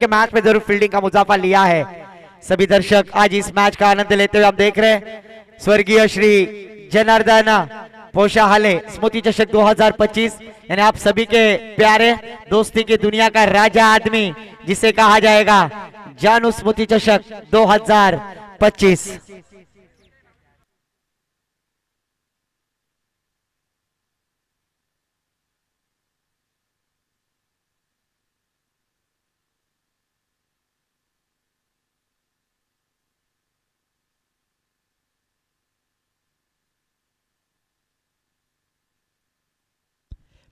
के match में जरूर fielding का मुजाफा लिया है। सभी दर्शक आज इस मैच का आनंद लेते हुए हम देख रहे हैं स्वर्गीय श्री जनार्दन पोशाहाले स्मृति चषक 2025, यानी आप सभी के प्यारे दोस्ती की दुनिया का राजा आदमी जिसे कहा जाएगा जानू स्मृति चषक 2025।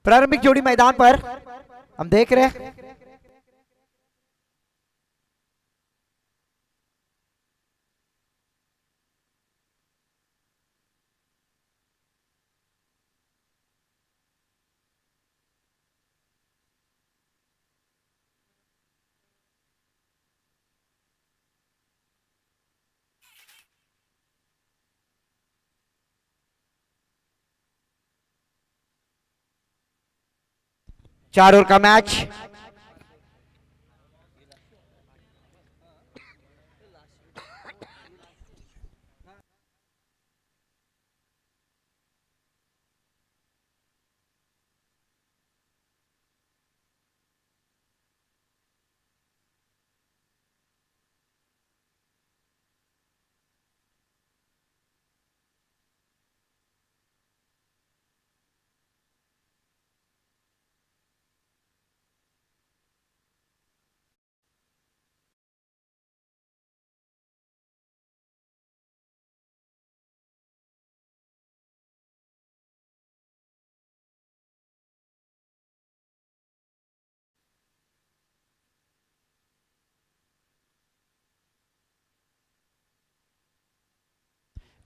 प्रारंभिक जोड़ी मैदान पर हम देख रहे हैं चार ओवर का मैच।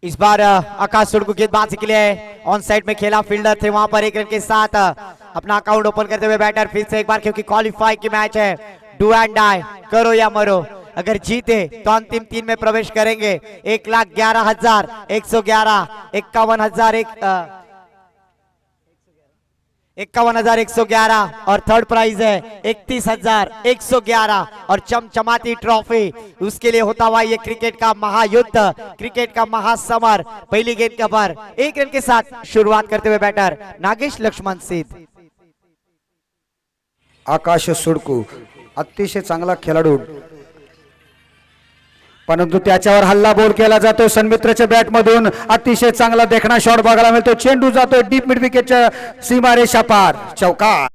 इस बार आकाश सुड़कू गेंदबाजी के लिए ऑन साइड में खेला, फील्डर थे वहां पर। एक रन के साथ अपना अकाउंट ओपन करते हुए बैटर फिर से एक बार, क्योंकि क्वालिफाई की मैच है, डू एंड डाई, करो या मरो। अगर जीते तो अंतिम तीन में प्रवेश करेंगे। 1,11,111, 51,111 और थर्ड प्राइज है 31,111 और चमचमाती ट्रॉफी। उसके लिए होता हुआ ये क्रिकेट का महायुद्ध, क्रिकेट का महासमर। पहली गेंद के पर एक रन के साथ शुरुआत करते हुए बैटर नागेश लक्ष्मण सिद्ध। आकाश सुडकू अतिशय चांगला खेळाडू, परंतु त्याच्यावर हल्ला बोल केला जातो सन्मित्रच्या बॅट मधून। अतिशय चांगला देखणा शॉट बघायला मिळतो, चेंडू जातो डीप मिड विकेटच्या सीमारेषा पार, चौकार।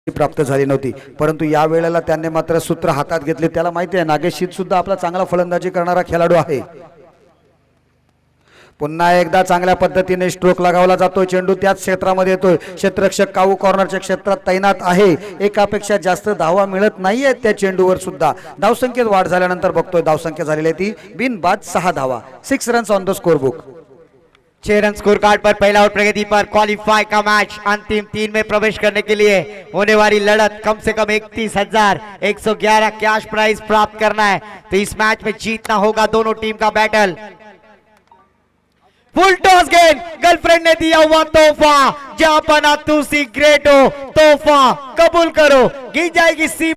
प्राप्त झाली नव्हती, परंतु या वेळेला त्यांनी मात्र सूत्र हातात घेतले। त्याला माहिती आहे नागेश शीत सुद्धा आपला चांगला फलंदाजी करणारा खेळाडू आहे। पुन्हा एकदा चांगल्या पद्धतीने स्ट्रोक लगावला जातो, चेंडू त्याच क्षेत्रामध्ये येतोय। क्षेत्ररक्षक काऊ कॉर्नरच्या क्षेत्रात तैनात आहे। एकापेक्षा जास्त धावा मिळत नाहीये त्या चेंडूवर सुद्धा। धावसंख्येत वाढ झाल्यानंतर बघतोय धावसंख्या झालेली आहे ती बिनबाद 6 धावा, 6 runs on the score book. 6 run score card पर पहला और प्रगति पर क्वालिफाई का मैच। अंतिम तीन में प्रवेश करने के लिए होने वाली लड़त, कम से कम 31,111 कैश प्राइज प्राप्त करना है। तो इस मैच में जीतना होगा दोनों टीम का बैटल। फुल टॉस गेंद, गर्लफ्रेंड ने दिया हुआ तोहफा, जहां बना तुसी ग्रेट हो, तोहफा कबूल करो, गिर जाएगी सी।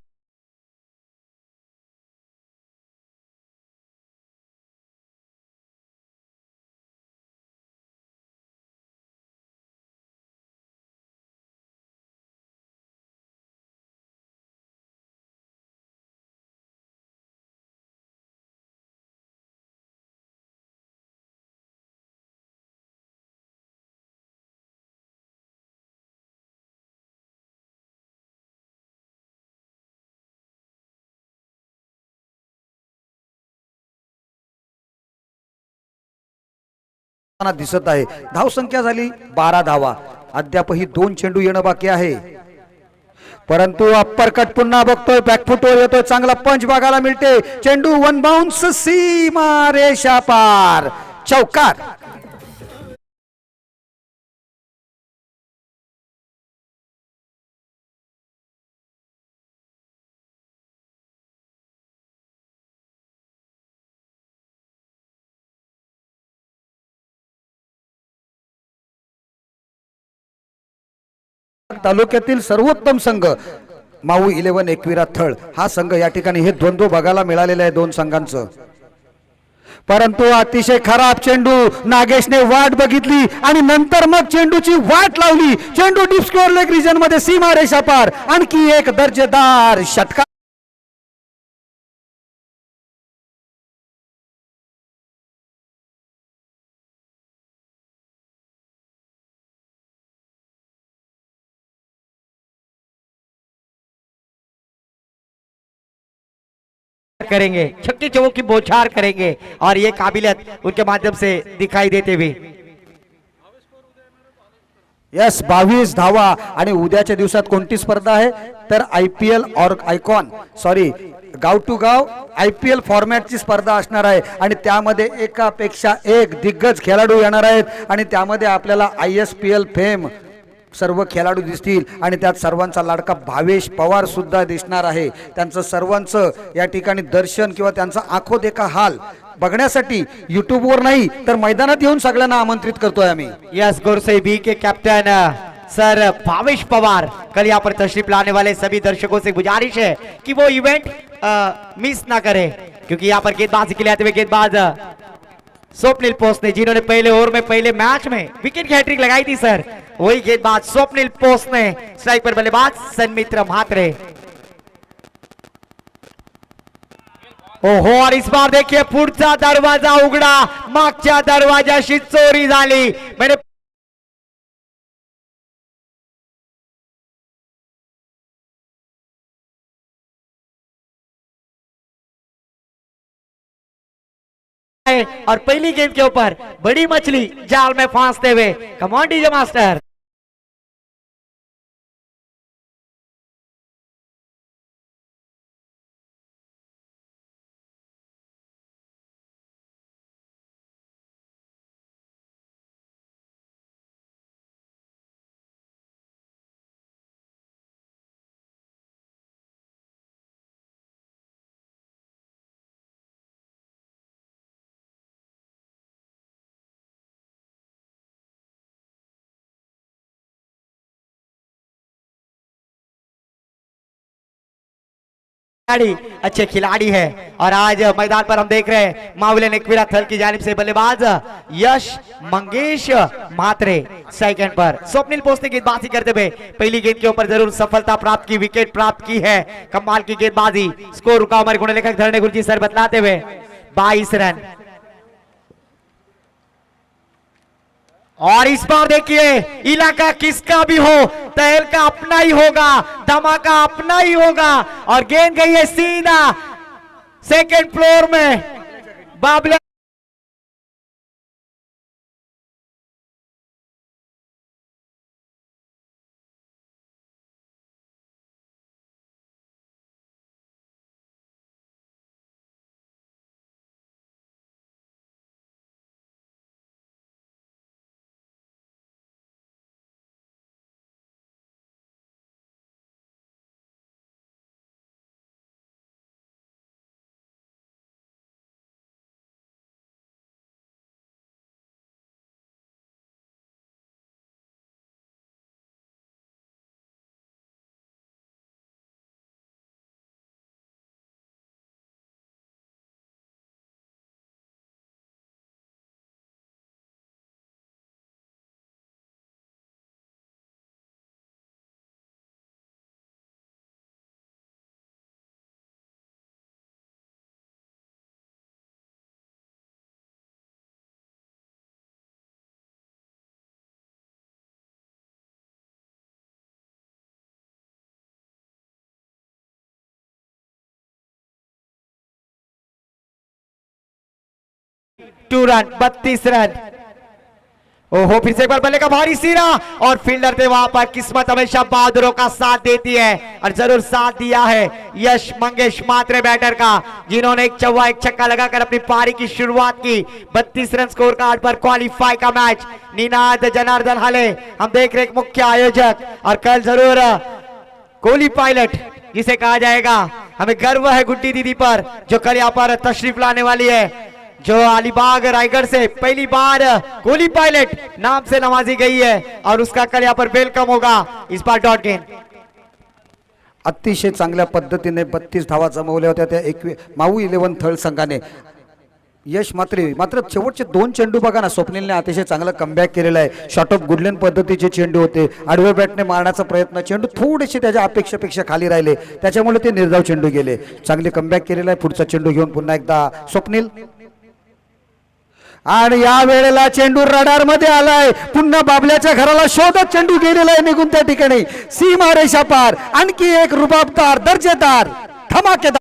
दिसत आहे धावसंख्या झाली 12 धावा। अद्यापही 2 चेंडू येणं बाकी आहे, परंतु अप्पर कट पुन्हा बघतोय, बॅकफुटवर येतोय, चांगला पंच बघायला मिळते। चेंडू वन बाउन्स सीमा रेषा पार, चौकार। तालुक्यातील सर्वोत्तम संघ माऊ 11 एकविरा थळ हा संघ या ठिकाणी हे द्वंद्व बघायला मिळालेलं आहे दोन संघांचं. परंतु अतिशय खराब चेंडू, नागेशने वाट बघितली आणि नंतर मग चेंडूची वाट लावली. चेंडू डीप स्कोअर लेग रिजन मध्ये सीमा रेषा पार. आणखी एक दर्जेदार षटकार. करेंगे, छक्के चौकों की बौछार करेंगे और ये काबिलियत उनके माध्यम से दिखाई देते हुए. यस 22 धावा. आणि उद्याच्या दिवसात कोणती स्पर्धा आहे तर IPL और आयकॉन गाव टू गाव IPL फॉर्मॅटची स्पर्धा असणार आहे आणि त्यामध्ये एकापेक्षा एक दिग्गज खेळाडू येणार आहेत आणि त्यामध्ये आपल्याला ISPL फेम सर्व खेळाडू दिसतील आणि त्यात सर्वांचा लाडका भावेश पवार सुद्धा दिसणार आहे. त्यांचं सर्वांचं या ठिकाणी दर्शन किंवा त्यांचा आंखो देखा हाल बघण्यासाठी यूट्यूबवर नाही तर मैदानात येऊन सगळ्यांना आमंत्रित करतोय आम्ही. यस गोरसे बी के कैप्टन सर भावेश पवार कल यहाँ पर तशरीफ लाने वाले सभी दर्शकों से गुजारिश है कि वो इवेंट मिस ना करें, क्योंकि यहाँ पर गेंदबाजी के लिए आते हुए गेंदबाज स्वप्निल पोस्ट ने, जिन्होंने पहले ओवर में पहले मैच में विकेट की हैट्रिक लगाई थी सर, वही गेंदबाज स्वप्निल पोस्ट ने. स्ट्राइक पर बल्लेबाज सन्मित्र म्हात्रे. ओहो, और इस बार देखिए पुढचा दरवाजा उघडा, मागच्या दरवाजाशी चोरी झाली. मैंने और पहली गेंद के ऊपर बड़ी मछली जाल में फांसते हुए. Come on DJ master. अच्छे खिलाड़ी है और आज मैदान पर हम देख रहे हैं माउलन एकविरा थल की जानिब से बल्लेबाज यश मंगेश म्हात्रे. सेकंड पर स्वप्निल पोस्ट ने गेंदबाजी करते हुए पहली गेंद के ऊपर जरूर सफलता प्राप्त की, विकेट प्राप्त की है. कमाल की गेंदबाजी. स्कोर रुका हमारे गुणलेखक धरणे गुरुजी सर बतलाते हुए 22 रन. और इस बार देखिए इलाका किसका भी हो, तहलका अपना ही होगा, धमाका अपना ही होगा. और गेंद गई है सीधा सेकंड फ्लोर में. बाबला टू रन 32 रन. ओहो, फिर से एक बार बल्ले का भारी सीना और फील्डर थे वहां पर. किस्मत हमेशा बहादुरों का साथ देती है और जरूर साथ दिया है यश मंगेश म्हात्रे बैटर का, जिन्होंने एक चौवा एक छक्का लगाकर अपनी पारी की शुरुआत की. 32 रन स्कोर कार्ड पर क्वालिफाई का मैच. निनाद जनार्दन हाले हम देख रहे एक मुख्य आयोजक, और कल जरूर कोहली पायलट जिसे कहा जाएगा. हमें गर्व है गुड्डी दीदी पर जो कल यहाँ पर तशरीफ लाने वाली है. जो अलीबाग रायगढ़ से पहली बार कोहली पायलट नाम से नवाजी गई है और उसका कल यहाँ पर वेलकम होगा इस बार डॉट गेन। अतिशय चांगल्या पद्धतीने 32 धावा जमवल्या होत्या त्या माऊ 11 थर्ड संघाने। यश मात्र शेवटचे 2 चेंडू बघा ना, स्वप्नीलने अतिशय चांगला कमबॅक केलेला आहे। शॉर्ट ऑफ गुडलॅन पद्धतीचे चेंडू होते, आडव्या बॅटने मारण्याचा प्रयत्न, चेंडू थोडेसे त्याच्या अपेक्षेपेक्षा खाली राहिले, त्याच्यामुळे ते निर्धाव चेंडू गेले। चांगले कमबॅक केलेला आहे। पुढचा चेंडू घेऊन पुन्हा एकदा स्वप्नील, आणि या वेळेला चेंडू रडार मध्ये आलाय। पुन्हा बाबल्याच्या घराला शोधत चेंडू गेलेला आहे निघून त्या ठिकाणी सीमा रेषा पार। आणखी एक रुबाबदार दर्जेदार धमाकेदार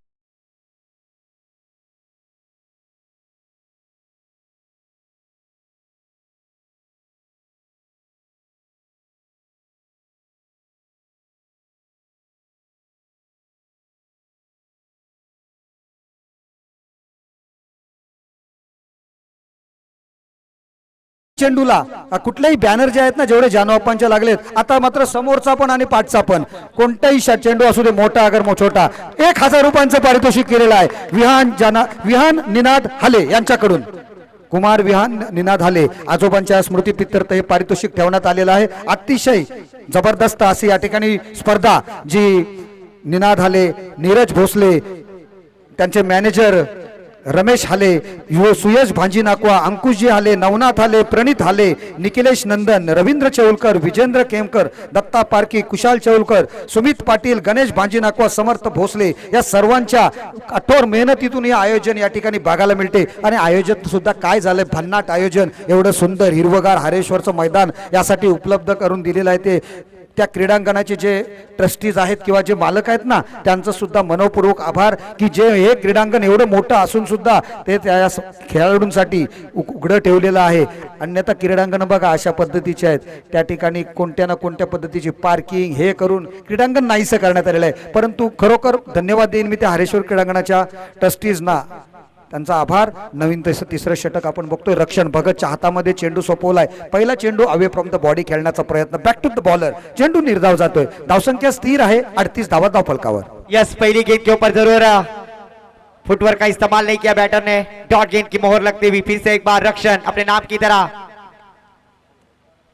चेंडूला कुठलेही बॅनर जे आहेत ना, जेवढे जानोप्पांच्या लागलेत, आता मात्र समोरचा पण आणि पाठचा पण कोणताही चेंडू असू दे, मोठा अगर छोटा, 1000 रुपयांचं पारितोषिक केलेलं आहे विहान निनाद हाले यांच्याकडून। कुमार विहान निनाद हाले आजोबांच्या स्मृती प्रित्यर्थ हे पारितोषिक ठेवण्यात आलेलं आहे। अतिशय जबरदस्त अशी या ठिकाणी स्पर्धा जी निनाद हाले, नीरज भोसले, त्यांचे मॅनेजर रमेश हाले, सुयश भांजी नाकवा, अंकुशजी हाले, नवनाथ हाले, प्रणित हाले, निखिलेश नंदन, रवींद्र चौलकर, विजेंद्र केमकर, दत्ता पारकी, कुशाल चौलकर, सुमित पाटील, गणेश भांजी नाकवा, समर्थ भोसले या सर्वांच्या कठोर मेहनतीतून हे आयोजन या ठिकाणी बघायला मिळते। आणि आयोजन सुद्धा काय झालंय, भन्नाट आयोजन, एवढं सुंदर हिरवगार हरेश्वरचं मैदान यासाठी उपलब्ध करून दिलेलं आहे। ते त्या क्रीडांगणाचे जे ट्रस्टीज आहेत किंवा जे मालक आहेत ना, त्यांचं सुद्धा मनपूर्वक आभार की जे हे क्रीडांगण एवढं मोठं असून सुद्धा ते त्या खेळाडूंसाठी उघडं ठेवलेलं आहे। अन्यथा क्रीडांगण बघा अशा पद्धतीचे आहेत, त्या ठिकाणी कोणत्या ना कोणत्या पद्धतीची पार्किंग हे करून क्रीडांगण नाहीसं करण्यात आलेलं आहे। परंतु खरोखर धन्यवाद देईन मी त्या हरेश्वर क्रीडांगणाच्या ट्रस्टीजना, त्यांचा आभार। नवीन तिसरं षटक आपण बघतोय, रक्षण भगतच्या हातामध्ये चेंडू सोपवलाय, पहिला चेंडू अवे फ्रॉम द बॉडी खेळण्याचा प्रयत्न, बॅक टू द बॉलर, चेंडू निर्धाव जातोय, धावसंख्या स्थिर आहे 38 धावा धाव फलकावर। यस, पहली गेंद के ऊपर जरूर फुटवर्क का इस्तेमाल नहीं किया बैटर ने, डॉट गेंद की मोहर लगती हुई फिर से एक बार रक्षण अपने नाम की तरह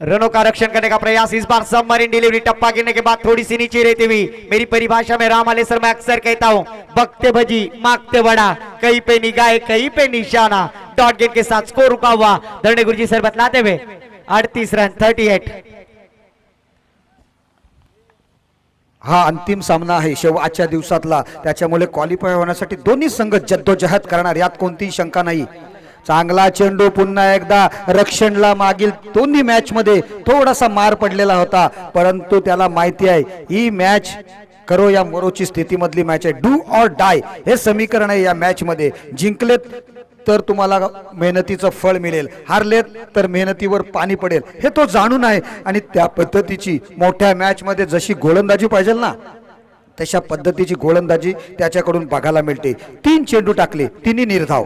रनों का रक्षण करने का प्रयास। इस बार सबमरीन डिलीवरी, टप्पा गिरने के बाद थोड़ी सी नीचे रहती हुई, मेरी परिभाषा में राम आले सर मैं अक्सर कहता हूं, बकते भजी मांगते बड़ा, कहीं पे निगाह कहीं पे निशाना। डॉट गेंद के साथ स्कोर रुका हुआ, धरणे गुरुजी सर बतलाते हुए 38 रन 38। हा अंतिम सामना आहे आजच्या दिवसातला, त्याच्यामुळे क्वालिफाय होण्यासाठी दोन्ही संघ जद्दोजहद करणार, यात कोणतीही शंका नाही। चांगला चेंडू पुन्हा एकदा रक्षणला, मागील दोन्ही मॅच मध्ये थोडासा मार पडलेला होता, परंतु त्याला माहिती आहे ही मॅच करो या मरोची स्थितीमधली मॅच आहे, डू ऑर डाय हे समीकरण आहे या मॅच मध्ये। जिंकलेत तर तुम्हाला मेहनतीचं फळ मिळेल, हारलेत तर मेहनतीवर पाणी पडेल हे तो जाणून आहे। आणि त्या पद्धतीची मोठ्या मॅच मध्ये जशी गोलंदाजी पाहिजे ना, तशा पद्धतीची गोलंदाजी त्याच्याकडून बघायला मिळते। 3 चेंडू टाकले, 3 निर्धाव।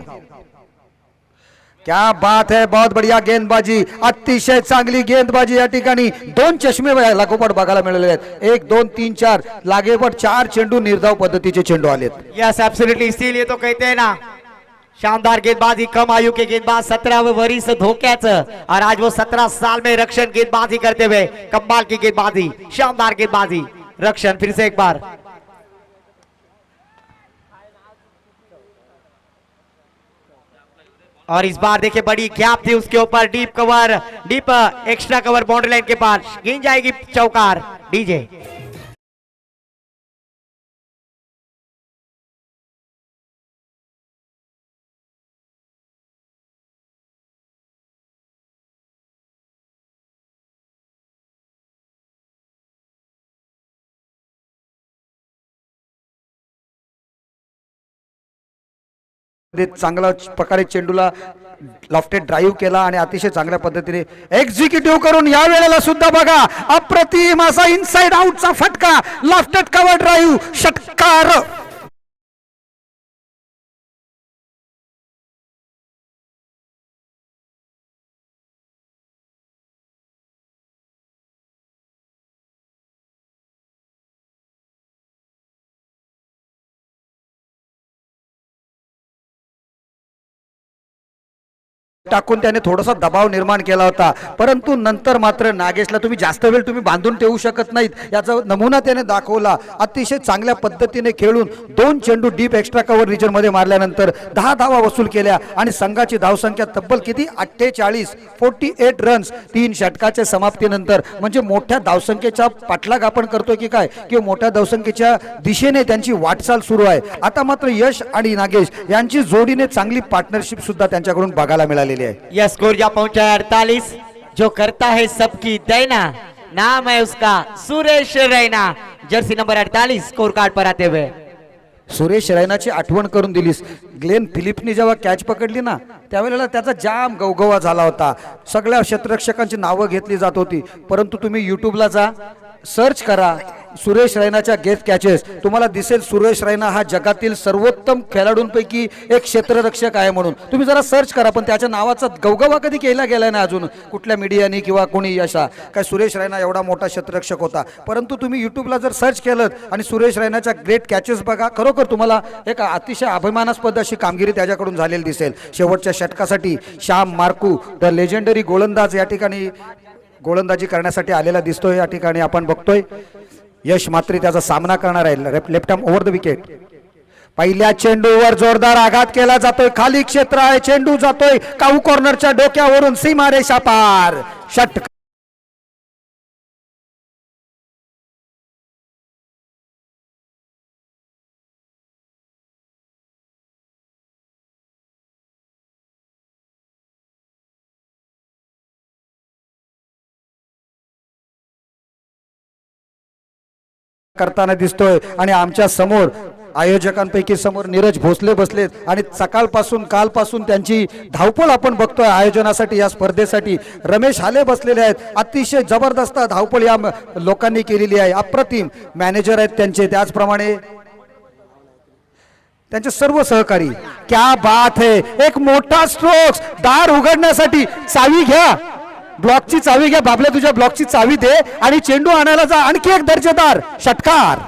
क्या बात है, बहुत बढ़िया गेंदबाजी, अतिशय चांगली गेंदबाजी या ठिकाणी। 2 चष्मे लागोपाठ बघायला मिळालेले आहेत, 1 2 3 4 लागेपाठ 4 चेंडू निर्धाव पद्धतीचे चेंडू आलेत। यस एब्सोल्युटली, इसीलिए तो कहते हैं ना शानदार गेंदबाजी, कम आयु के गेंदबाज 17वें वरिष्ठ धोख्याचं, और आज वो 17 साल में रक्षण गेंदबाजी करते हुए कमाल की गेंदबाजी, शानदार गेंदबाजी, रक्षण फिर से एक बार। और इस बार देखिए बड़ी गैप थी उसके ऊपर, deep cover, deep extra cover boundary line के पास, गेंद जाएगी चौकार। डीजे चांगला प्रकारे चेंडूला लॉफ्टेड ड्राईव्ह केला आणि अतिशय चांगल्या पद्धतीने एक्झिक्युटिव्ह करून या वेळेला सुद्धा बघा अप्रतिम असा इनसाइड आउटचा फटका, लॉफ्टेड कव्हर ड्राईव्ह, षटकार। टाकून त्याने थोडासा दबाव निर्माण केला होता, परंतु नंतर मात्र नागेशला तुम्ही जास्त वेळ तुम्ही बांधून ठेवू शकत नाहीत याचा नमुना त्याने दाखवला. अतिशय चांगल्या पद्धतीने खेळून 2 चेंडू डीप एक्स्ट्रा कव्हर रिजन मध्ये मारल्यानंतर 10 धावा वसूल केल्या आणि संघाची धावसंख्या तब्बल किती 48 रन्स 3 षटकाच्या समाप्तीनंतर. म्हणजे मोठ्या धावसंख्येचा पाठलाग आपण करतोय की काय, की मोठ्या धावसंख्येच्या दिशेने त्यांची वाटचाल सुरू आहे. आता मात्र यश आणि नागेश यांची जोडीने चांगली पार्टनरशिप सुद्धा त्यांच्याकडून बघायला मिळाली. यह स्कोर जा पहुंचा है 48, जो करता है सबकी दैना, नाम है उसका Suresh Raina, jersey number 48 score card पर आते हुए. सुरेश रैनाची आठवण करून दिलीस. ग्लेन फिलिपनी जेव्हा कॅच पकडली ना त्यावेळेला त्याचा जाम गवगवा झाला होता. सगळ्या क्षेत्ररक्षकांची नावं घेतली जात होती, परंतु तुम्ही युट्यूबला जा, सर्च करा सुरेश रैनाच्या गेट कॅचेस, तुम्हाला दिसेल सुरेश रैना हा जगातील सर्वोत्तम खेळाडूंपैकी एक क्षेत्ररक्षक आहे म्हणून. तुम्ही जरा सर्च करा, पण त्याच्या नावाचा गवगवा कधी केला गेला नाही अजून कुठल्या मीडियाने किंवा कोणी अशा काय सुरेश रैना एवढा मोठा क्षेत्ररक्षक होता. परंतु तुम्ही युट्यूबला जर सर्च केलं आणि सुरेश रैनाच्या ग्रेट कॅचेस बघा, खरोखर तुम्हाला एक अतिशय अभिमानास्पद अशी कामगिरी त्याच्याकडून झालेली दिसेल. शेवटच्या षटकासाठी श्याम मार्कू द लेजेंडरी गोलंदाज या ठिकाणी गोलंदाजी करण्यासाठी आलेला दिसतोय. या ठिकाणी आपण बघतोय यश मात्र त्याचा सामना करणार आहे. Left arm over the wicket. पहिल्या चेंडूवर जोरदार आघात केला जातोय, खाली क्षेत्र आहे, चेंडू जातोय काऊ कॉर्नरच्या डोक्यावरून सीमारेषा पार. षटक करताना दिसतोय आणि आमच्या समोर आयोजकांपैकी समोर नीरज भोसले बसलेत आणि कालपासून त्यांची धावपळ आपण बघतोय आयोजनासाठी या स्पर्धेसाठी. रमेश हाले बसलेले आहेत. अतिशय जबरदस्त धावपळ या लोकांनी केलेली आहे. अप्रतिम मॅनेजर आहेत त्यांचे, त्याचप्रमाणे त्यांचे सर्व सहकारी. क्या बात है, एक मोठा स्ट्रोक्स दार उघडण्यासाठी. चावी घ्या, ब्लॉकची चावी घ्या बाबल्या, तुझ्या ब्लॉकची चावी दे आणि चेंडू आणायला जा. आणखी एक दर्जेदार षटकार.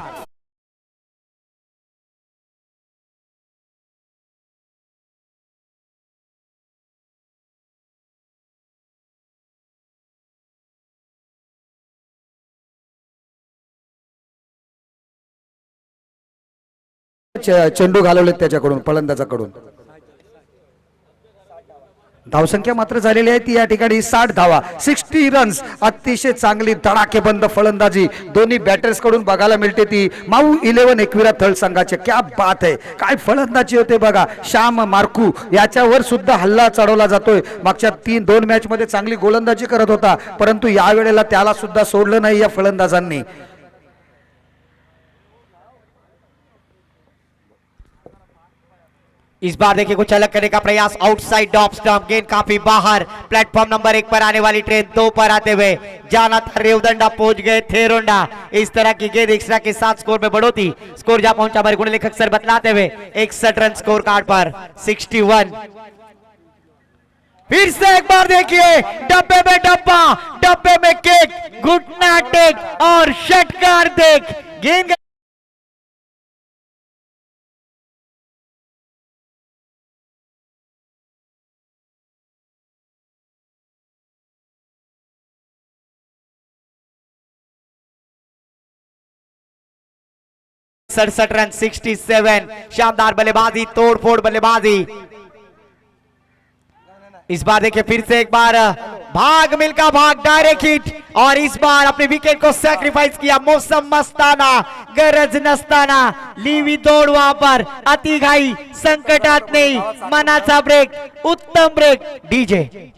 चेंडू घालवलेत त्याच्याकडून, फलंदाजाकडून. धावसंख्या मात्र झालेली आहे ती या ठिकाणी 60 धावा, 60 रन्स. अतिशय चांगली धडाकेबंद फलंदाजी दोन्ही बॅटर्स कडून बघायला मिळते ती माऊ 11 एकविरा थळ संघाचे. क्या बात आहे, काय फलंदाजी होते बघा. श्याम मार्कू याच्यावर सुद्धा हल्ला चढवला जातोय. मागच्या 2 मॅच मध्ये चांगली गोलंदाजी करत होता, परंतु या वेळेला त्याला सुद्धा सोडलं नाही या फलंदाजांनी. इस बार देखिए कुछ अलग करने का प्रयास, आउटसाइड ऑफ स्टंप, गेंद काफी बाहर. प्लेटफॉर्म नंबर 1 पर आने वाली ट्रेन 2 पर आते हुए जाना था रेवदंडा, पहुंच गए थे रोंडा. इस तरह की गेंद एक्स्ट्रा के साथ स्कोर में बढ़ोती. स्कोर जा पहुंचा हमारे गुण लेखक सर बतलाते हुए 61 रन स्कोर कार्ड पर 61. फिर से एक बार देखिए, डब्बे में डब्बा, डब्बे में केक, घुटना टेक और षटकार देख. गेंद सड़सठ रन 67. शानदार बल्लेबाजी, तोड़फोड़ बल्लेबाजी. इस बार देखिए फिर से एक बार भाग मिल्खा भाग, डायरेक्ट हिट. और इस बार अपने विकेट को सैक्रिफाइस किया. मौसम मस्ताना, गरज नसताना लिवी दौड़ वहां पर. अति घाई, संकटात नाही, मनाचा ब्रेक, उत्तम ब्रेक. डीजे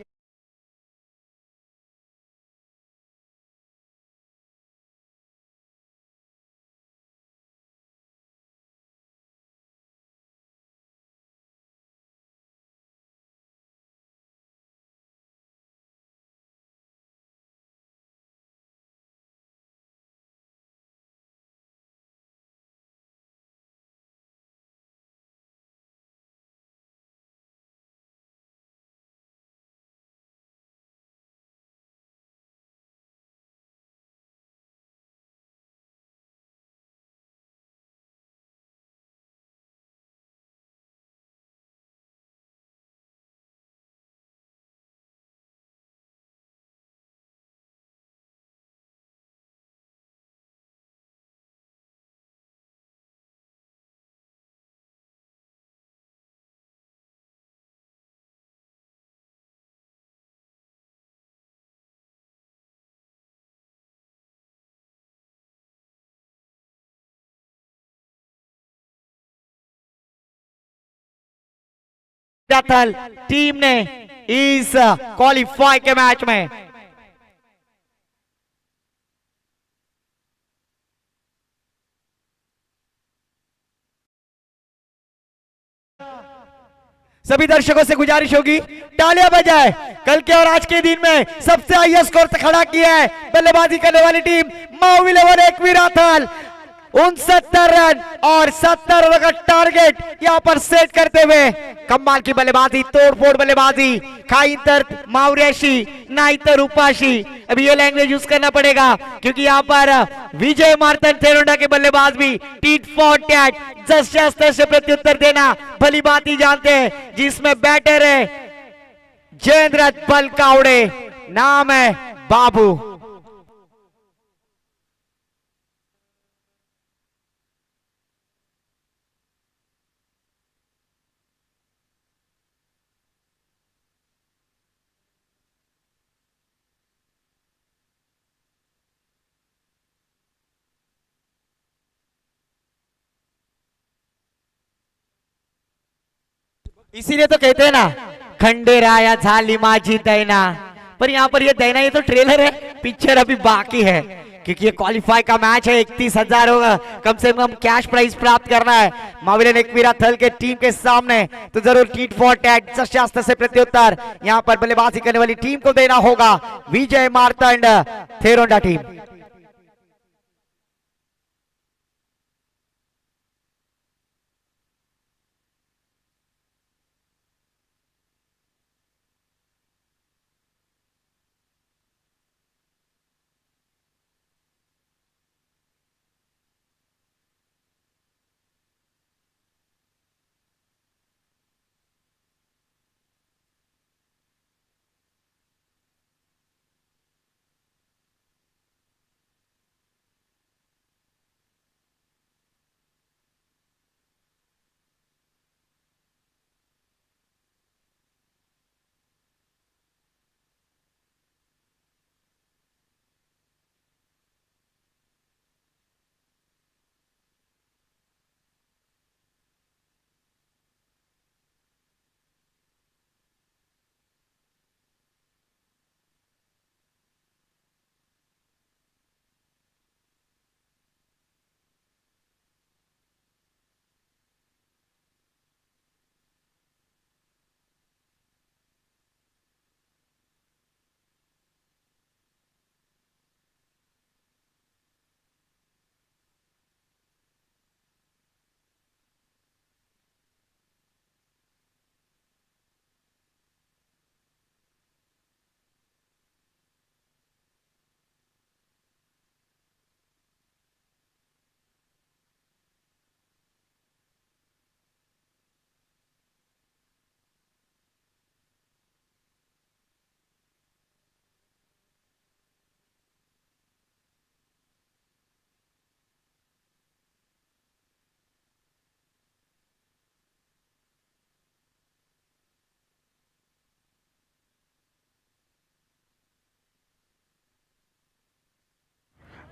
थल टीम ने इस क्वालिफाई के मैच में सभी दर्शकों से गुजारिश होगी तालियां बजाए कल के और आज के दिन में सबसे हाई स्कोर से खड़ा किया है बल्लेबाजी करने वाली टीम माऊ 11 एकवीरा थल 69 रन और 70 रन का टारगेट यहां पर सेट करते हुए कमाल की बल्लेबाजी तोड़फोड़ बल्लेबाजी खाई तर मावरेशी नाई तर उपाशी अभी ये लैंग्वेज यूज करना पड़ेगा क्योंकि यहां पर विजय मार्तन थेरोडा के बल्लेबाज भी tit for tat just say प्रत्युत्तर देना भली बात ही जानते हैं जिसमें बैटर है जयेंद्र बलकावड़े नाम है बाबू। इसीलिए तो कहते हैं ना खंडेराया झाली माझी दैना पर यहाँ पर ये दैना ये तो ट्रेलर है पिक्चर अभी बाकी है क्योंकि ये क्वालिफाई का मैच है 31,000 होगा कम से कम कैश प्राइज प्राप्त करना है माविलन एकवीरा थल के टीम के सामने तो जरूर टीट फॉर टैट शस्त्र से प्रत्युत्तर यहाँ पर बल्लेबाजी करने वाली टीम को देना होगा विजय मार्तंड थेरोडा टीम।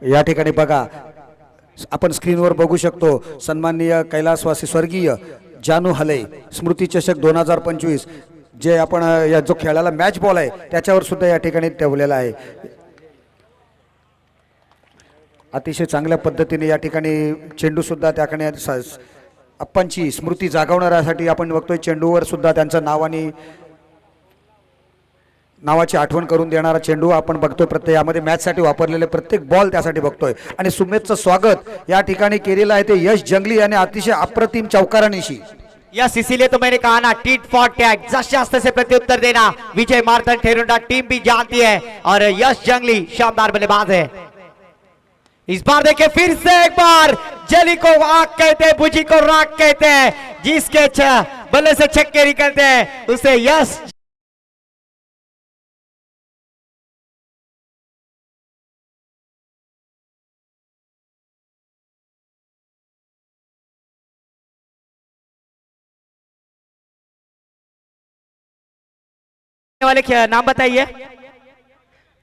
या ठिकाणी बघा आपण स्क्रीनवर बघू शकतो सन्माननीय कैलासवासी स्वर्गीय जानू हले स्मृती चषक 2025 जे आपण या जो खेळाला मॅच बॉल आहे त्याच्यावर सुद्धा या ठिकाणी ठेवलेला आहे। अतिशय चांगल्या पद्धतीने या ठिकाणी चेंडू सुद्धा त्याकडे अप्पांची स्मृती जागवण्यासाठी आपण बघतोय चेंडूवर सुद्धा त्यांचं नाव आणि नावाची आठवण करून देणारा चेंडू आपण बघतोय प्रत्येक यामध्ये मॅच साठी वापरलेले प्रत्येक बॉल त्यासाठी बघतोय आणि सुमेधचं स्वागत या ठिकाणी केलेलं आहे ते यश जंगली याने अतिशय अप्रतिम चौकारांशी। यस इसीलिए तो मैंने कहा ना tit for tag just say प्रत्युत्तर देना विजय मार्तंड थेरोडा टीम भी जानती है और यश जंगली शानदार बल्लेबाज है। इस बार देखिए फिर से एक बार जली को आग कहते हैं बुझी को राख कहते हैं जिसके बल्ले से छक्के निकलते हैं उसे यश वाले नाम बताइए।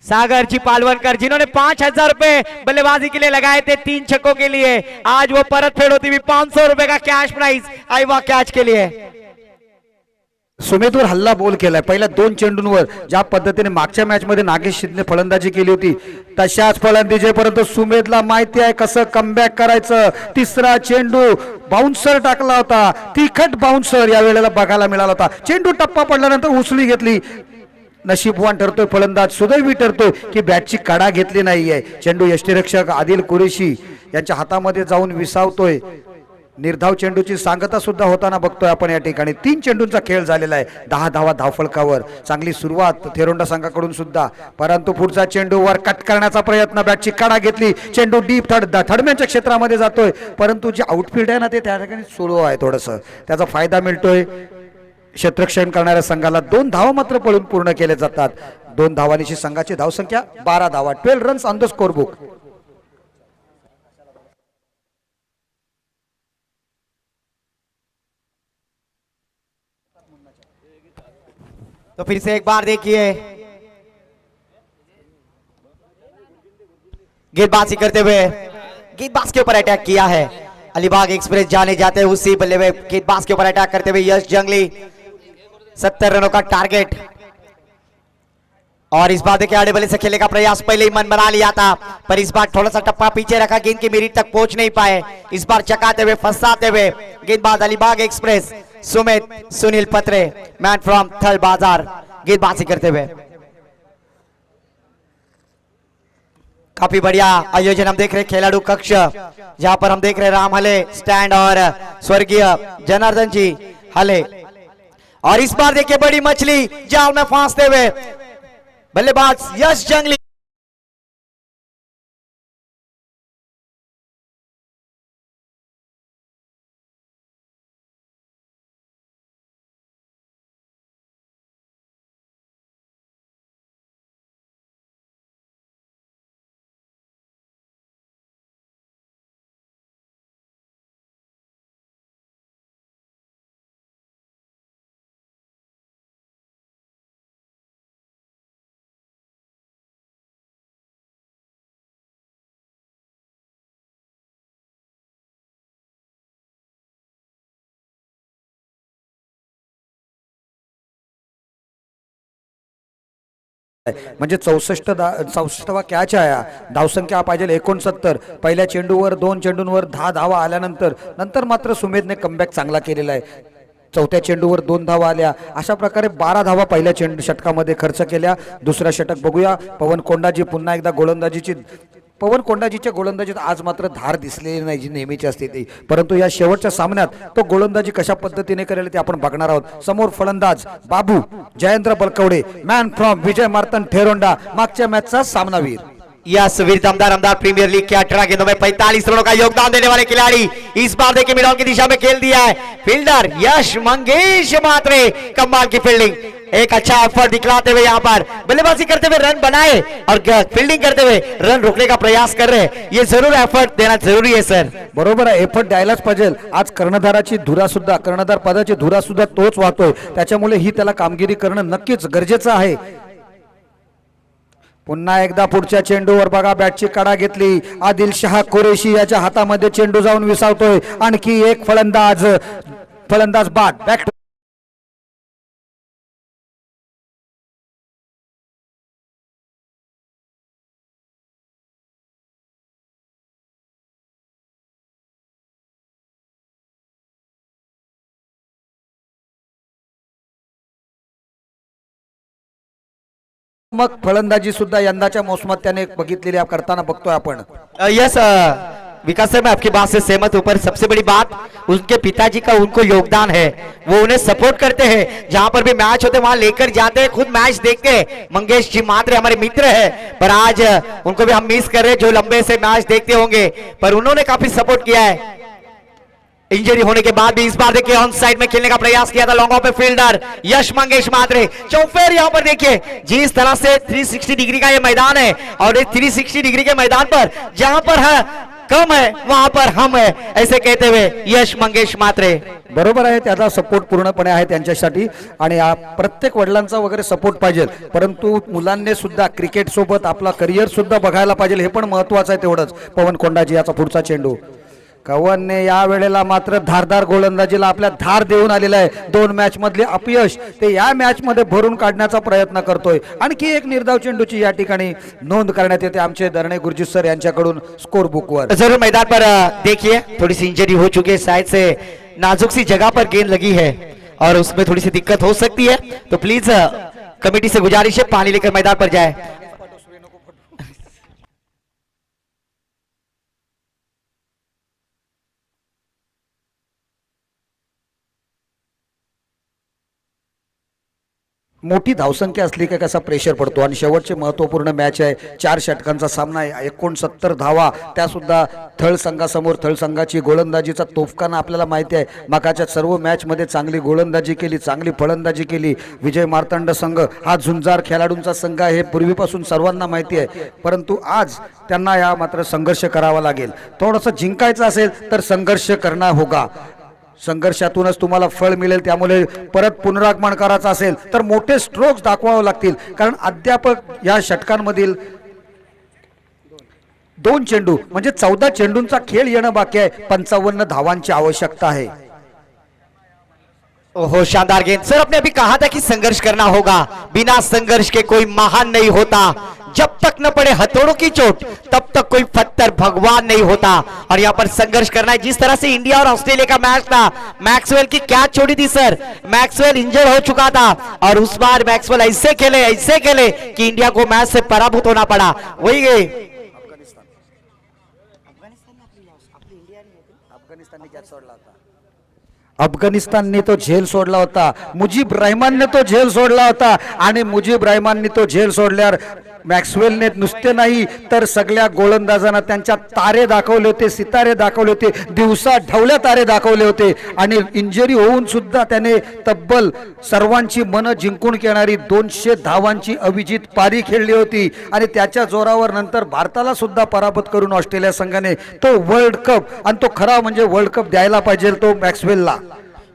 सागर जी पालवनकर जिन्होंने 5,000 रुपए बल्लेबाजी के लिए लगाए थे 3 छक्कों के लिए आज वो परत फेड़ होती हुई 500 रुपए का कैश प्राइज आईवा कैच के लिए। सुमेधवर हल्ला बोल केलाय. पहिल्या 2 चेंडूंवर ज्या पद्धतीने मागच्या मॅच मध्ये नागेश शिंदे फलंदाजी केली होती तशाच फलंदाजी, परंतु सुमेधला माहिती आहे कसं कमबॅक करायचं. तिसरा चेंडू बाउन्सर टाकला होता, तिखट बाउन्सर या वेळेला बघायला मिळाला होता. चेंडू टप्पा पडल्यानंतर उचली घेतली. नशीबवान ठरतोय फलंदाज, सुदैवी ठरतोय की बॅटची कडा घेतली नाहीये. चेंडू यष्टीरक्षक आदिल कुरेशी यांच्या हातामध्ये जाऊन विसावतोय. निर्धाव चेंडूची सांगता सुद्धा होताना बघतोय आपण या ठिकाणी. 3 चेंडूंचा खेळ झालेला आहे. 10 धावा धावफलकावर. चांगली सुरुवात थेरोंडा संघाकडून सुद्धा, परंतु पुढचा चेंडू वर कट करण्याचा प्रयत्न, बॅटची कडा घेतली. चेंडू डीप थडम्यांच्या क्षेत्रामध्ये जातोय, परंतु जे आउटफील्ड आहे ना ते त्या ठिकाणी सोलो आहे. थोडंसं त्याचा फायदा मिळतोय क्षेत्ररक्षण करणाऱ्या संघाला. 2 धावा मात्र पळून पूर्ण केले जातात. 2 धावांची संघाची धावसंख्या 12 धावा. 12 runs on the score book. तो फिर से एक बार देखिए गेंदबाजी करते हुए गेंदबाज के ऊपर अटैक किया है. अलीबाग एक्सप्रेस जाने जाते हैं उसी बल्ले में गेंदबाज के ऊपर अटैक करते हुए यश जंगली. 70 रनों का टारगेट. और इस बार देखिए आड़े बल्ले से खेलने का प्रयास पहले ही मन बना लिया था, पर इस बार थोड़ा सा टप्पा पीछे रखा, गेंद की मिरीट तक पहुंच नहीं पाए. इस बार चकाते हुए फंसाते हुए गेंदबाज अलीबाग एक्सप्रेस सुमित सुनील पत्रे, मैन फ्रॉम थल बाजार, गेंदबाजी करते हुए. काफी बढ़िया आयोजन हम देख रहे हैं. खिलाड़ू कक्ष जहां पर हम देख रहे हैं राम हले स्टैंड और स्वर्गीय जनार्दन जी हले. और इस बार देखिए बड़ी मछली जाल में फांसते हुए बल्लेबाज यश जंगली. म्हणजे 64वा कॅच आहे. धावसंख्या पाहिजे 69. पहिल्या चेंडूवर 2 चेंडूंवर 10 धावा आल्यानंतर मात्र सुमेधने कमबॅक चांगला केलेला आहे. चौथ्या चेंडूवर 2 धावा आल्या. अशा प्रकारे 12 धावा पहिल्या षटकामध्ये खर्च केल्या. दुसरा षटक बघूया. पवन कोंडाजी पुन्हा एकदा पवन कोंडाजीच्या गोलंदाजीत आज मात्र धार दिसलेली नाही जी नेहमीची असते ती, परंतु या शेवटच्या सामन्यात तो गोलंदाजी कशा पद्धतीने करेल ते आपण बघणार आहोत. समोर फलंदाज बाबू जयेंद्र बलकवडे, मॅन फ्रॉम विजय मार्तन ठेरोंडा, मागच्या मॅचचा सामनावीर. यस वीर दमदार प्रीमियर लीग के 18 गेंदों में 45 रनों का योगदान देने वाले खिलाड़ी इस बार देखिए मिडऑन की दिशा में खेल दिया है. फील्डर यश मंगेश मात्रे, कमाल की फील्डिंग. एक अच्छा एफर्ट दिखलाते हुए यहाँ पर बल्लेबाजी करते हुए रन बनाए और फील्डिंग करते हुए रन रोकने का प्रयास कर रहे हैं. ये जरूर एफर्ट देना जरूरी है सर. बरोबर आहे, एफर्ट द्यायलाच पाहिजे. आज कर्णधाराची धुरा सुद्धा, कर्णधार पदाची धुरा सुद्धा तोच वाहतोय, त्याच्यामुळे ही त्याला कामगिरी करणं नक्कीच गरजेचं आहे. पुन्हा एकदा पुढच्या चेंडूवर बघा बॅटची कडा घेतली. आदिलशाह कुरेशी याच्या हातामध्ये चेंडू जाऊन विसावतोय. आणखी एक फलंदाज बाद बॅक. मग फलंदाजी सुद्धा यंदाच्या मोसमात त्याने बघितलेली करताना बघतोय आपण. यस विकास सर, मैं आपकी बात से सहमत हूं, पर सबसे बड़ी बात उनके पिताजी का उनको योगदान है. वो उन्हें सपोर्ट करते हैं, जहां पर भी मैच होते वहां लेकर जाते हैं, खुद मैच देखते हैं. मंगेश जी मात्रे हमारे मित्र हैं, पर आज उनको भी हम मिस कर रहे हैं जो लंबे से मैच देखते होंगे, पर उन्होंने काफी सपोर्ट किया है. इंजरी होने के बाद भी इस बार देखिए ऑन साइड में खेलने का प्रयास किया था लॉन्ग ऑफ पे फील्डर यश मंगेश मात्रे. चौफेर यहां पर देखिए जिस तरह से 360 डिग्री का ये मैदान है, और इस 360 डिग्री के मैदान पर जहां पर है कम है वहां पर हम है, ऐसे कहते हुए यश मंगेश मात्रे. बरोबर आहे, त्याचा सपोर्ट पूर्णपणे आहे त्यांच्यासाठी. आणि प्रत्येक वडिलांचा वगैरे सपोर्ट पाहिजे, परंतु मुलांनी सुद्धा क्रिकेट सोबत आपला करिअर सुद्धा बघायला पाहिजे, हे पण महत्वाचं आहे तेवढंच. पवन कोंडाजी याचा पुढचा चेंडू कवनने या वेळेला मात्र धारदार गोलंदाजीला आपल्या धार देऊन आलेला आहे. 2 मॅच मधले अपयश ते या मॅच मध्ये भरून काढण्याचा प्रयत्न करतोय. आणखी एक निर्धाव चेंडूची या ठिकाणी नोंद करण्यात येते आमचे धरणे गुरुजी सर यांच्याकडून स्कोर बुकवर. जरूर मैदान पर देखिए थोड़ी सी इंजरी हो चुकी है, शायद से नाजुक सी जगह पर गेंद लगी है और उसमें थोड़ी सी दिक्कत हो सकती है, तो प्लीज कमेटी से गुजारिश है पानी लेकर मैदान पर जाए. मोठी धावसंख्या असली का कसा प्रेशर पडतो आणि शेवटचे महत्त्वपूर्ण मॅच आहे. 4 षटकांचा सामना आहे. 69 धावा त्या सुद्धा थळ संघासमोर. थळ संघाची गोलंदाजीचा तोफखाना आपल्याला माहिती आहे. मागाच्या सर्व मॅच मध्ये चांगली गोलंदाजी केली, चांगली फलंदाजी केली. विजय मार्तंड संघ हा झुंजार खेळाडूंचा संघ आहे हे पूर्वीपासून सर्वांना माहिती आहे. परंतु आज त्यांना या मात्र संघर्ष करावा लागेल. थोडंसं जिंकायचं असेल तर संघर्ष करना होगा. संघर्षातूनच तुम्हाला फळ मिळेल. त्यामुळे परत पुनरागमन करायचं असेल तर मोठे स्ट्रोक्स दाखवावे लागतील. कारण अद्यापक या षटकांमधील 2 चेंडू म्हणजे 14 चेंडूंचा खेळ येणं बाकी आहे. 55 धावांची आवश्यकता आहे. ओहो शानदार गेंद सर. आपने अभी कहा था कि संघर्ष करना होगा, बिना संघर्ष के कोई महान नहीं होता. जब तक न पड़े हथौड़ों की चोट तब तक कोई पत्थर भगवान नहीं होता. और यहाँ पर संघर्ष करना है. जिस तरह से इंडिया और ऑस्ट्रेलिया का मैच था, मैक्सवेल की क्या छोड़ी थी सर. मैक्सवेल इंजर्ड हो चुका था और उस बार मैक्सवेल ऐसे खेले कि इंडिया को मैच से पराभूत होना पड़ा. वही गए अफगाणिस्तानने तो झेल सोडला होता. मुजीब रहमानने तो झेल सोडला होता आणि मुजीब रहमानने तो झेल सोडल्यावर मॅक्सवेलने नुसते नाही तर सगळ्या गोलंदाजांना त्यांच्या तारे दाखवले होते, सितारे दाखवले होते, दिवसा ढवल्या तारे दाखवले होते. आणि इंजरी होऊन सुद्धा त्याने तब्बल सर्वांची मनं जिंकून घेणारी 200 धावांची अभिजित पारी खेळली होती. आणि त्याच्या जोरावर नंतर भारताला सुद्धा पराभूत करून ऑस्ट्रेलिया संघाने तो वर्ल्ड कप आणि तो खरा म्हणजे वर्ल्ड कप द्यायला पाहिजे तो मॅक्सवेलला.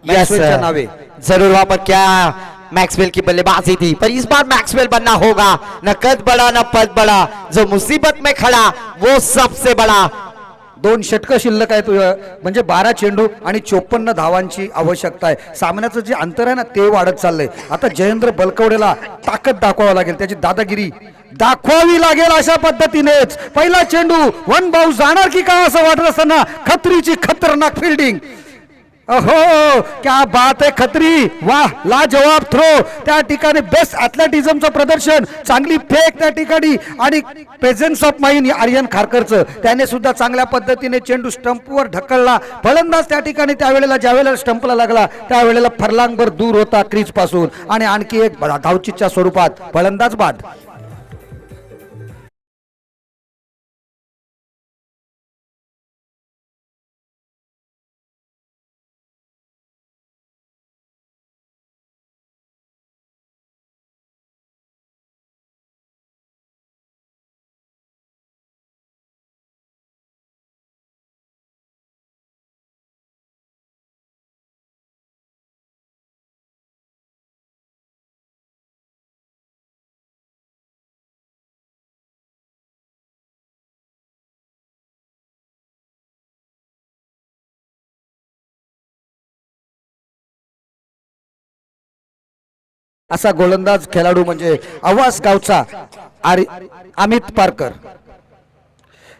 मॅक्सवेलच्या नावे जरूर वहां पर क्या मैक्सवेल की बल्लेबाजी थी, पर इस बार मैक्सवेल बनना होगा. न कद बड़ा न पद बड़ा, जो मुसीबत में खड़ा वो सबसे बड़ा. 2 षटकं शिल्लक आहेत म्हणजे 12 चेंडू आणि 54 धावांची आवश्यकता आहे. सामन्याचं जे अंतर आहे ना ते वाढत चाललंय. आता जयेंद्र बलकवडेला ताकद दाखवावं लागेल, त्याची दादागिरी दाखवावी लागेल. अशा पद्धतीनेच पहिला चेंडू 1 बाउंस जाणार की काय असं वाटत असताना खत्रीची खतरनाक फिल्डिंग. अहो क्या बात आहे खत्री. वाह लाजवाब थ्रो. त्या ठिकाणी बेस्ट ॲथलेटिझमचं प्रदर्शन, चांगली फेक त्या ठिकाणी आणि प्रेझेन्स ऑफ माइंड आर्यन खारकरचं. त्याने सुद्धा चांगल्या पद्धतीने चेंडू स्टंपवर ढकलला. फलंदाज त्या ठिकाणी त्यावेळेला ज्यावेळेला स्टंपला लागला त्यावेळेला फरलांगभर दूर होता क्रीज पासून आणि आणखी एक धावचीच्या स्वरूपात फलंदाज बाद. असा गोलंदाज खेळाडू म्हणजे आवास गावचा अमित पारकर.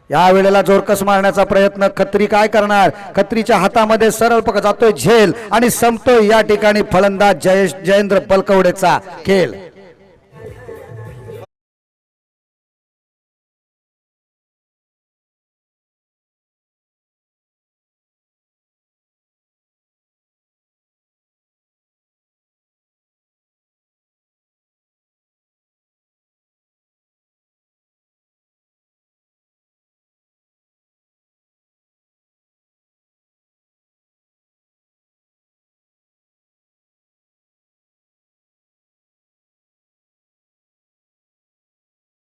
या वेळेला जोरकस मारण्याचा प्रयत्न. खत्री काय करणार. खत्रीच्या हातामध्ये सरळ पकड जातोय झेल आणि संपतोय या ठिकाणी फलंदाज जयेंद्र बलकवडेचा खेळ.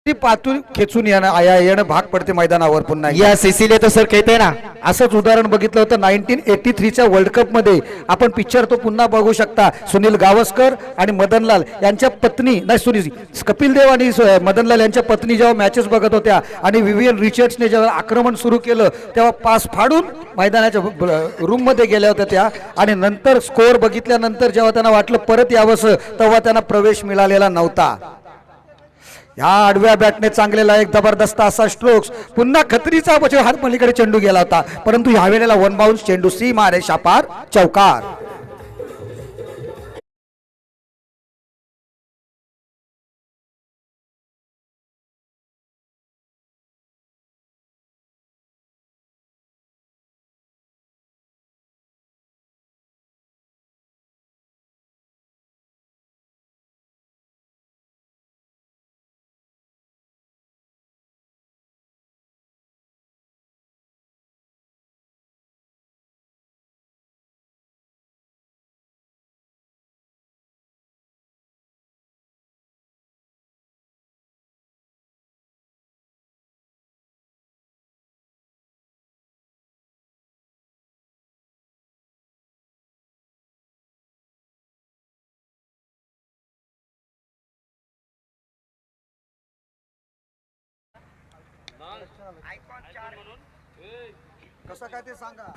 ती पातून खेचून येणं भाग पडते मैदानावर पुन्हा एकदा. यस इसीलिए तो सर कहते हैं ना, असंच उदाहरण बघितलं होतं 1983च्या वर्ल्ड कप मध्ये. आपण पिक्चर तो पुन्हा बघू शकता. सुनील गावस्कर आणि मदनलाल यांच्या पत्नी नाही सुनील कपिल देव आणि मदनलाल यांच्या पत्नी जेव्हा मॅचेस बघत होत्या आणि विवियन रिचर्ड्सने जेव्हा आक्रमण सुरू केलं तेव्हा पास फाडून मैदानाच्या रूम मध्ये गेल्या होत्या त्या. आणि नंतर स्कोअर बघितल्यानंतर जेव्हा त्यांना वाटलं परत यावंसं तेव्हा त्यांना प्रवेश मिळालेला नव्हता. ह्या आडव्या बॅटने चांगलेला एक जबरदस्त असा स्ट्रोक्स. पुन्हा खत्रीचा बचाव, हात पलीकडे चेंडू गेला होता परंतु ह्या वेळेला वन बाउन्स चेंडू सीमा रेषा पार चौकार. कसं काय ते सांगा.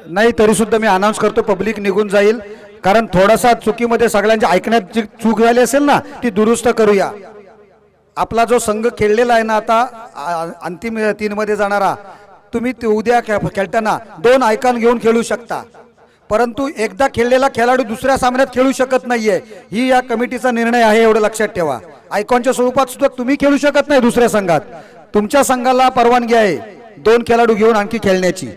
नाही तरी सुद्धा मी अनाउन्स करतो, पब्लिक निघून जाईल कारण थोडासा चुकीमध्ये सगळ्यांच्या ऐकण्यात जी चूक झाली असेल ना ती दुरुस्त करूया. आपला जो संघ खेळलेला आहे ना आता अंतिम 3 मध्ये जाणारा, तुम्ही ते उद्या खेळताना 2 आयकॉन घेऊन खेळू शकता परंतु एकदा खेळलेला खेळाडू दुसऱ्या सामन्यात खेळू शकत नाहीये. ही या कमिटीचा निर्णय आहे, एवढं लक्षात ठेवा. आयकॉनच्या स्वरूपात सुद्धा तुम्ही खेळू शकत नाही दुसऱ्या संघात. तुमच्या संघाला परवानगी आहे 2 खेळाडू घेऊन आणखी खेळण्याची.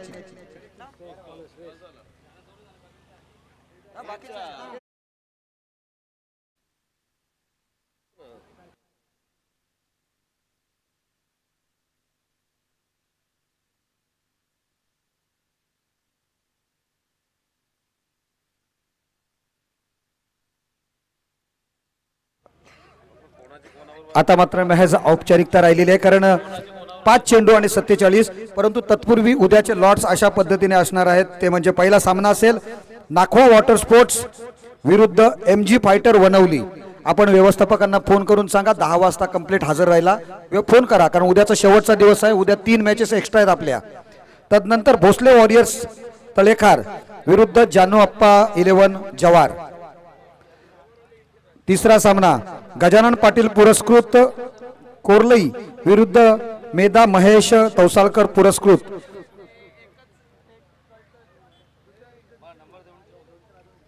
आता मात्र महज औपचारिकता राहिलेली आहे कारण 5 चेंडू आणि 47. परंतु तत्पूर्वी उद्याचे लॉट्स अशा पद्धतीने असणार आहेत. ते म्हणजे पहिला सामना असेल नाखवा वॉटर स्पोर्ट्स विरुद्ध MG फायटर वनवली. आपण व्यवस्थापकांना फोन करून सांगा 10 वाजता कंप्लीट हजर राहायला फोन करा कारण उद्याचा शेवटचा दिवस आहे. उद्या 3 मॅचेस एक्स्ट्रा आहेत आपल्या. तदनंतर भोसले वॉरियर्स तळेखार विरुद्ध जानू अप्पा 11 जवार. तिसरा सामना गजानन पाटील पुरस्कृत कोरलई विरुद्ध मेधा महेश तौसाळकर पुरस्कृत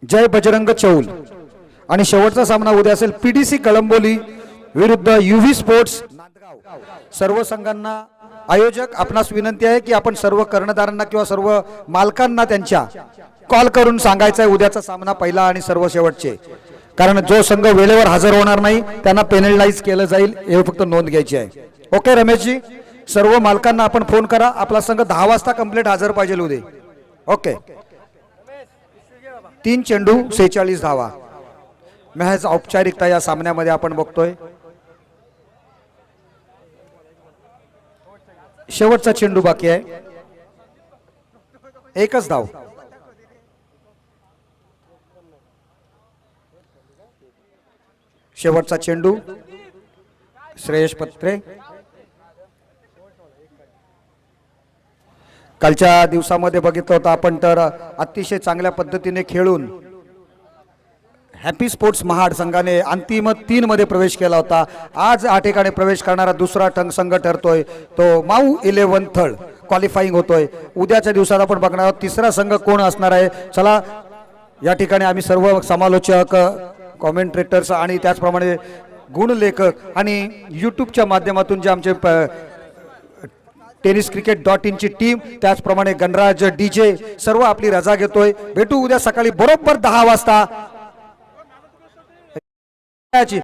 जय बजरंग चौल. आणि शेवटचा सामना उद्या असेल PDC कळंबोली विरुद्ध UV स्पोर्ट्स नांदगाव. सर्व संघांना आयोजक आपणास विनंती आहे की आपण सर्व कर्णधारांना किंवा सर्व मालकांना त्यांच्या कॉल करून सांगायचं आहे उद्याचा सामना पहिला आणि सर्व शेवटचे. कारण जो संघ वेळेवर हजर होणार नाही त्यांना पेनलाइज केलं जाईल, हे फक्त नोंद घ्यायची आहे. ओके रमेशजी, सर्व मालकांना आपण फोन करा. आपला संघ 10 वाजता कंप्लीट हजर पाहिजे उद्या. ओके. 3 चेंडू 46 धावा. महज औपचारिकता या सामन्यामध्ये आपण बघतोय. शेवटचा चेंडू बाकी आहे, एकच धाव. शेवटचा चेंडू श्रेयस पत्रे. कालच्या दिवसामध्ये बघितलं होतं आपण तर अतिशय चांगल्या पद्धतीने खेळून हॅपी स्पोर्ट्स महाड संघाने अंतिम 3 मध्ये प्रवेश केला होता. आज 8 ठिकाणी प्रवेश करणारा दुसरा संघ ठरतोय तो माऊ 11 थळ. क्वालिफाईंग होतोय. उद्याच्या दिवसात आपण बघणार आहोत तिसरा संघ कोण असणार आहे. चला या ठिकाणी आम्ही सर्व समालोचक, कॉमेंट्रेटर्स आणि त्याचप्रमाणे गुणलेखक आणि यूट्यूबच्या माध्यमातून जे आमचे tenniscricket.in ची टीम, त्याचप्रमाणे गणराज DJ सर्व आपली रजा घेतोय. भेटू उद्या सकाळी बरोबर 10 वाजता.